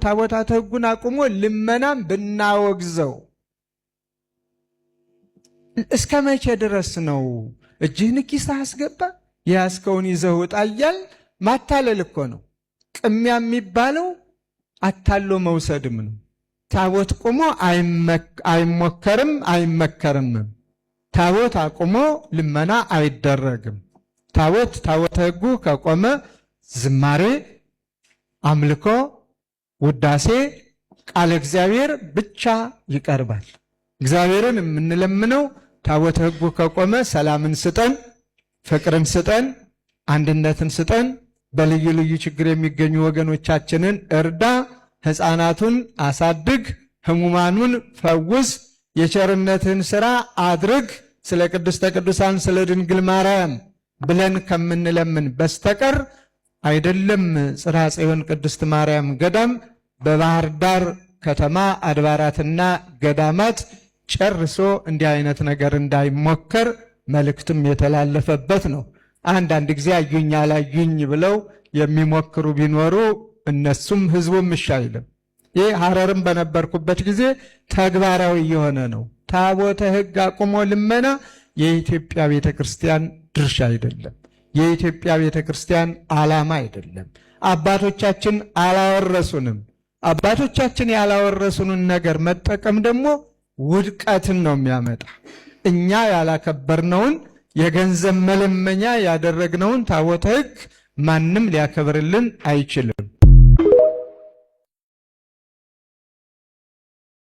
ታቦታተ ሕጉን አቁሞ ልመናም ብናወግዘው እስከ መቼ ድረስ ነው? እጅህን ኪስህ አስገባ ያስከውን ይዘህ ውጣ እያል ማታለል እኮ ነው። ቅሚያ የሚባለው አታሎ መውሰድም ነው። ታቦት ቆሞ አይሞከርም አይመከርም። ታቦት አቁሞ ልመና አይደረግም። ታቦተ ሕጉ ከቆመ ዝማሬ፣ አምልኮ፣ ውዳሴ፣ ቃለ እግዚአብሔር ብቻ ይቀርባል። እግዚአብሔርን የምንለምነው ታቦተ ሕጉ ከቆመ ሰላምን ስጠን፣ ፍቅርን ስጠን፣ አንድነትን ስጠን፣ በልዩ ልዩ ችግር የሚገኙ ወገኖቻችንን እርዳ፣ ሕፃናቱን አሳድግ፣ ሕሙማኑን ፈውስ፣ የቸርነትን ሥራ አድርግ፣ ስለ ቅድስተ ቅዱሳን ስለ ድንግል ማርያም ብለን ከምንለምን በስተቀር አይደለም። ጽርሐ ጽዮን ቅድስት ማርያም ገዳም በባህር ዳር ከተማ አድባራትና ገዳማት ጨርሶ እንዲህ አይነት ነገር እንዳይሞከር መልእክትም የተላለፈበት ነው። አንዳንድ ጊዜ አዩኝ አላዩኝ ብለው የሚሞክሩ ቢኖሩ እነሱም ህዝቡም እሺ አይልም። ይህ ሐረርም በነበርኩበት ጊዜ ተግባራዊ የሆነ ነው። ታቦተ ሕግ አቁሞ ልመና የኢትዮጵያ ቤተክርስቲያን ድርሻ አይደለም። የኢትዮጵያ ቤተክርስቲያን ዓላማ አይደለም። አባቶቻችን አላወረሱንም። አባቶቻችን ያላወረሱንን ነገር መጠቀም ደግሞ ውድቀትን ነው የሚያመጣ። እኛ ያላከበርነውን የገንዘብ መለመኛ ያደረግነውን ታቦተ ሕግ ማንም ሊያከብርልን አይችልም።